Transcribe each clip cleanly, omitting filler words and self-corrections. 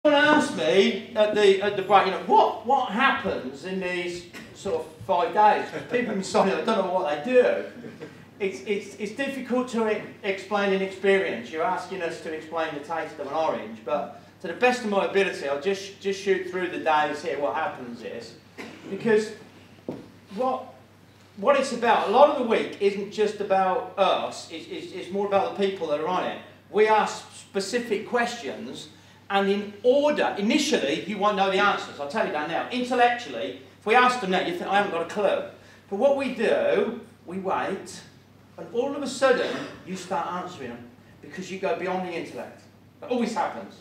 Someone asked me at the break, you know, what happens in these sort of 5 days? People inside, I don't know what they do. It's difficult to explain an experience. You're asking us to explain the taste of an orange, but to the best of my ability, I'll just shoot through the days here. What happens is, because what it's about, a lot of the week isn't just about us. It's more about the people that are on it. We ask specific questions. And in order, initially, you won't know the answers. I'll tell you that now. Intellectually, if we ask them now, you think, I haven't got a clue. But what we do, we wait, and all of a sudden, you start answering them because you go beyond the intellect. It always happens.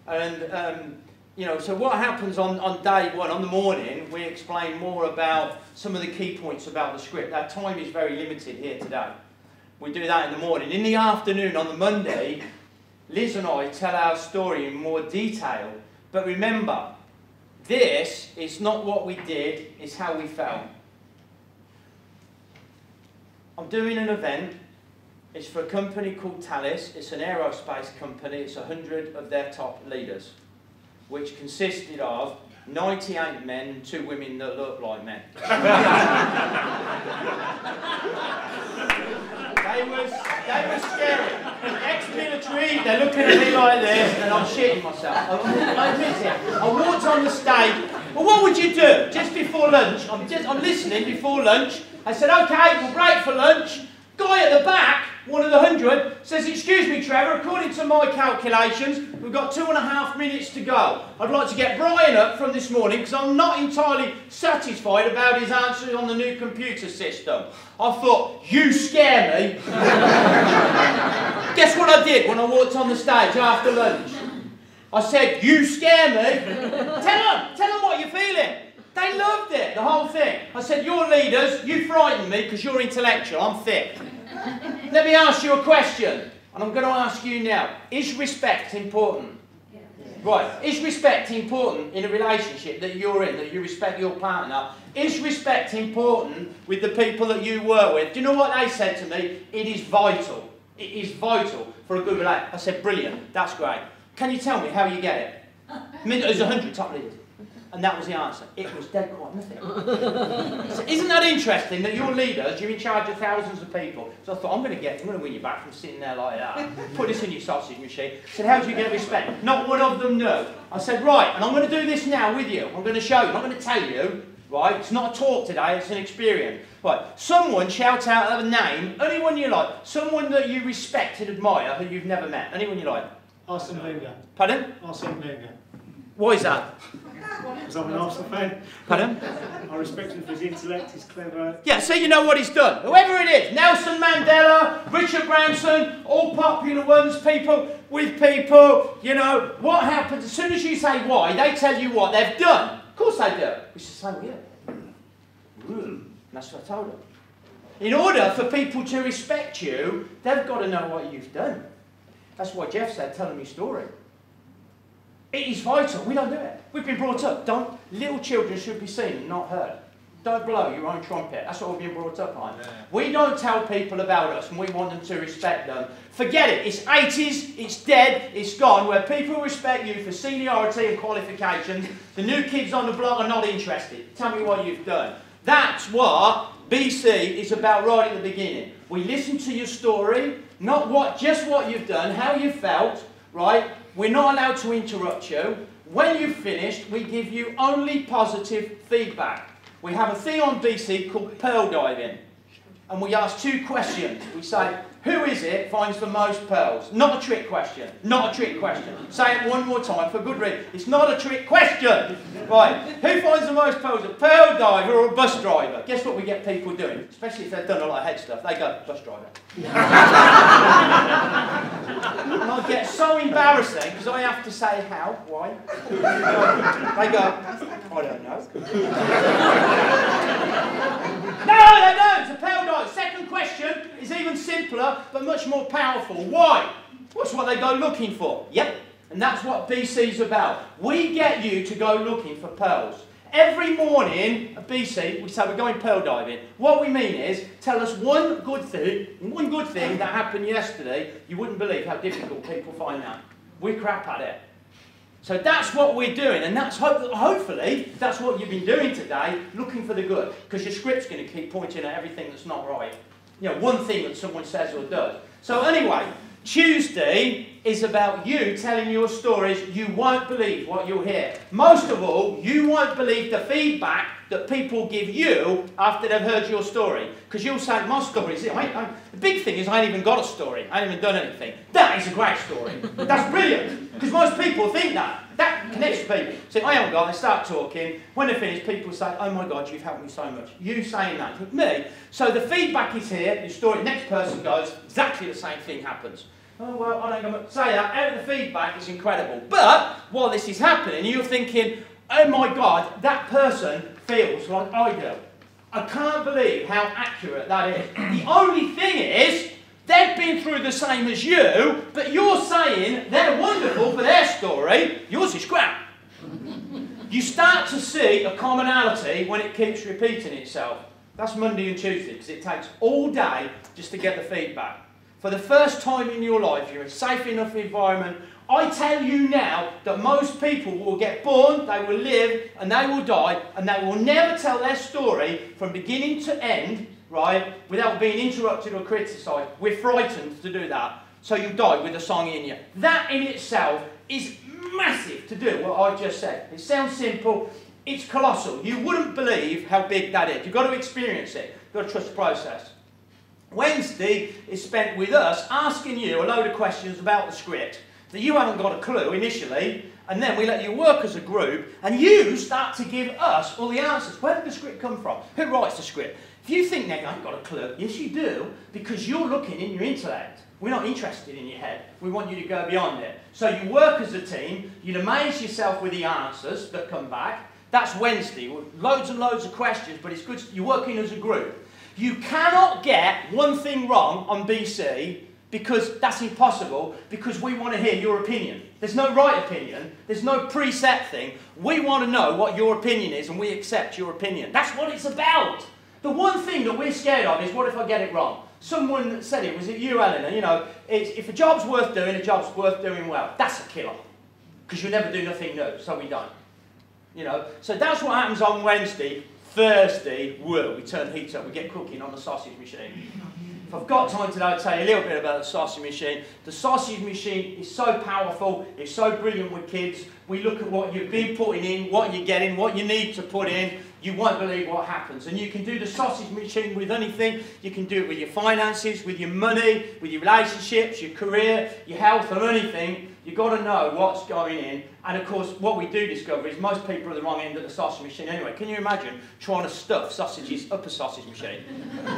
And, you know, so what happens on day one, on the morning, we explain more about some of the key points about the script. Our time is very limited here today. We do that in the morning. In the afternoon, on the Monday, Liz and I tell our story in more detail, but remember, this is not what we did, it's how we felt. I'm doing an event, it's for a company called Thales, it's an aerospace company, it's 100 of their top leaders, which consisted of 98 men and 2 women that look like men. They were scary. Ex-military, they're looking at me like this, and I'm shitting myself. I admit it. I walked on the stage. Well, what would you do? Just before lunch, I'm listening before lunch. I said, okay, we'll break for lunch. Guy at the back, one of the 100, says, excuse me, Trevor, according to my calculations, we've got 2.5 minutes to go. I'd like to get Brian up from this morning because I'm not entirely satisfied about his answers on the new computer system. I thought, you scare me. Guess what I did when I walked on the stage after lunch? I said, you scare me. Tell them what you're feeling. They loved it, the whole thing. I said, you're leaders, you frighten me because you're intellectual, I'm thick. Let me ask you a question, and I'm going to ask you now. Is respect important? Yeah. Right, is respect important in a relationship that you're in, that you respect your partner? Is respect important with the people that you work with? Do you know what they said to me? It is vital. It is vital for a good relationship. I said, brilliant, that's great. Can you tell me how you get it? I mean, there's 100 top leaders. And that was the answer. It was dead quite nothing. So isn't that interesting that you're leaders, you're in charge of thousands of people? So I thought, I'm going to win you back from sitting there like that. Put this in your sausage machine. I said, how do you get respect? Not one of them knew. I said, right, and I'm going to do this now with you. I'm going to show you. I'm not going to tell you, right? It's not a talk today, it's an experience. Right, someone shout out a name, anyone you like. Someone that you respect and admire who you've never met. Anyone you like. Arsene Wenger. Pardon? Arsene Wenger. Why is that? Because I'm an Arsenal fan. Pardon? I respect him for his intellect, he's clever. Yeah, so you know what he's done. Whoever it is, Nelson Mandela, Richard Branson, all popular ones, people with people, you know, what happens, as soon as you say why, they tell you what they've done. Of course they do. It's the same with you. And that's what I told them. In order for people to respect you, they've got to know what you've done. That's why Jeff said, tell them your story. It is vital. We don't do it. We've been brought up. Little children should be seen, not heard. Don't blow your own trumpet. That's what we've been brought up on. Yeah. We don't tell people about us and we want them to respect them. Forget it. It's 80s, it's dead, it's gone. Where people respect you for seniority and qualifications, the new kids on the block are not interested. Tell me what you've done. That's what BC is about right at the beginning. We listen to your story, not just what you've done, how you felt, right? We're not allowed to interrupt you. When you've finished, we give you only positive feedback. We have a thing on BC called pearl diving. And we ask 2 questions. We say, who is it finds the most pearls? Not a trick question. Not a trick question. Say it one more time for good reason. It's not a trick question. Right. Who finds the most pearls? A pearl diver or a bus driver? Guess what we get people doing? Especially if they've done a lot of head stuff. They go, bus driver. And I get so embarrassing because I have to say how, why. They go, I don't know. No, they don't. It's a pearl diver. Second question is even simpler but much more powerful. Why? What's what they go looking for? Yep. And that's what BC's about. We get you to go looking for pearls. Every morning at BC, we say we're going pearl diving. What we mean is, tell us one good thing that happened yesterday. You wouldn't believe how difficult people find that. We're crap at it. So that's what we're doing, and that's hopefully that's what you've been doing today, looking for the good, because your script's going to keep pointing at everything that's not right. You know, one thing that someone says or does. So anyway, Tuesday is about you telling your stories. You won't believe what you'll hear. Most of all, you won't believe the feedback that people give you after they've heard your story. Because you'll say, my story is it. The big thing is I ain't even got a story. I ain't even done anything. That is a great story. That's brilliant. Because most people think that. That connects to people. Say, I haven't got. They start talking. When they finish, people say, oh my God, you've helped me so much. You saying that. With me. So the feedback is here. Your story, next person goes, exactly the same thing happens. Oh, well, I don't know. Say that. Out of the feedback is incredible. But while this is happening, you're thinking, oh my God, that person feels like I do. I can't believe how accurate that is. The only thing is, they've been through the same as you, but you're saying they're wonderful for their story. Yours is crap. You start to see a commonality when it keeps repeating itself. That's Monday and Tuesday, because it takes all day just to get the feedback. For the first time in your life, you're in a safe enough environment. I tell you now that most people will get born, they will live, and they will die, and they will never tell their story from beginning to end, right, without being interrupted or criticised. We're frightened to do that. So you die with a song in you. That in itself is massive to do, what I just said. It sounds simple. It's colossal. You wouldn't believe how big that is. You've got to experience it. You've got to trust the process. Wednesday is spent with us asking you a load of questions about the script that you haven't got a clue initially, and then we let you work as a group, and you start to give us all the answers. Where did the script come from? Who writes the script? If you think they haven't got a clue, yes you do, because you're looking in your intellect. We're not interested in your head. We want you to go beyond it. So you work as a team, you'd amaze yourself with the answers that come back. That's Wednesday, with loads and loads of questions, but it's good you're working as a group. You cannot get one thing wrong on BC, because that's impossible, because we want to hear your opinion. There's no right opinion, there's no preset thing. We want to know what your opinion is, and we accept your opinion. That's what it's about. The one thing that we're scared of is, what if I get it wrong? Someone said it, was it you, Eleanor? You know, if a job's worth doing, a job's worth doing well. That's a killer, because you'll never do nothing new, so we don't. You know, so that's what happens on Wednesday. Thursday, we turn heat up, we get cooking on the sausage machine. If I've got time today, I'll tell you a little bit about the sausage machine. The sausage machine is so powerful, it's so brilliant with kids. We look at what you've been putting in, what you're getting, what you need to put in. You won't believe what happens. And you can do the sausage machine with anything. You can do it with your finances, with your money, with your relationships, your career, your health, or anything. You've got to know what's going in. And of course, what we do discover is most people are at the wrong end of the sausage machine anyway. Can you imagine trying to stuff sausages up a sausage machine?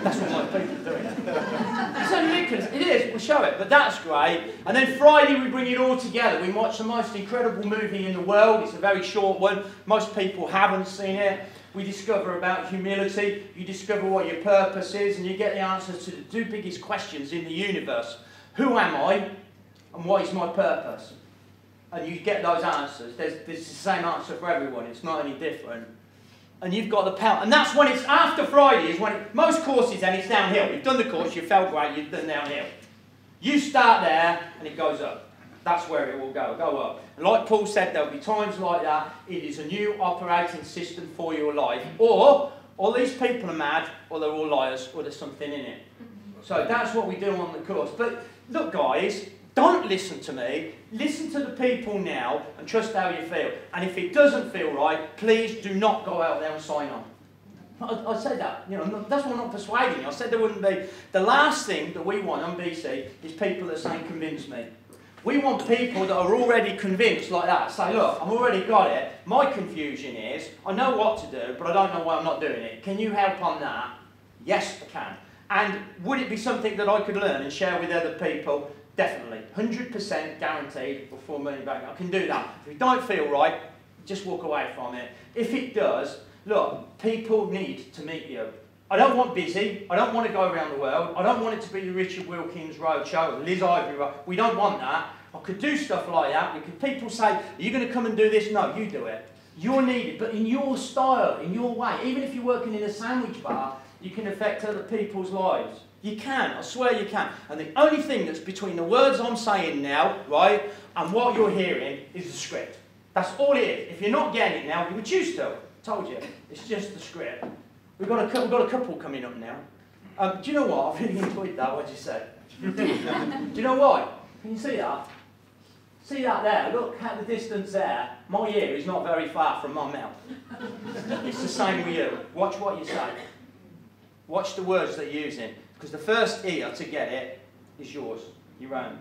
That's what most people are doing. It's so ridiculous. It is. We'll show it. But that's great. And then Friday, we bring it all together. We watch the most incredible movie in the world. It's a very short one. Most people haven't seen it. We discover about humility. You discover what your purpose is. And you get the answers to the two biggest questions in the universe. Who am I? And what is my purpose? And you get those answers. There's the same answer for everyone. It's not any different. And you've got the power. And that's when it's after Friday. Is when most courses then it's downhill. You've done the course, you felt great, you've done downhill. You start there and it goes up. That's where it will go up. And like Paul said, there'll be times like that. It is a new operating system for your life. Or all these people are mad, or they're all liars, or there's something in it. So that's what we do on the course. But look, guys, don't listen to me. Listen to the people now and trust how you feel. And if it doesn't feel right, please do not go out there and sign on. I said that. You know, that's why I'm not persuading you. I said there wouldn't be. The last thing that we want on BC is people that are saying, convince me. We want people that are already convinced like that. Say, look, I've already got it. My confusion is, I know what to do, but I don't know why I'm not doing it. Can you help on that? Yes, I can. And would it be something that I could learn and share with other people? Definitely. 100% guaranteed for 4 million back. I can do that. If it don't feel right, just walk away from it. If it does, look, people need to meet you. I don't want busy. I don't want to go around the world. I don't want it to be the Richard Wilkins Roadshow or Liz Ivory Road. We don't want that. I could do stuff like that. People say, are you going to come and do this? No, you do it. You're needed, but in your style, in your way. Even if you're working in a sandwich bar, you can affect other people's lives. You can, I swear you can. And the only thing that's between the words I'm saying now, right, and what you're hearing is the script. That's all it is. If you're not getting it now, you would choose to. Told you. It's just the script. We've got a couple coming up now. Do you know what? I really enjoyed that. What did you say? Do you know why? Can you see that? See that there? Look at the distance there. My ear is not very far from my mouth. It's the same with you. Watch what you say. Watch the words that you're using. Because the first ear to get it is yours, your own.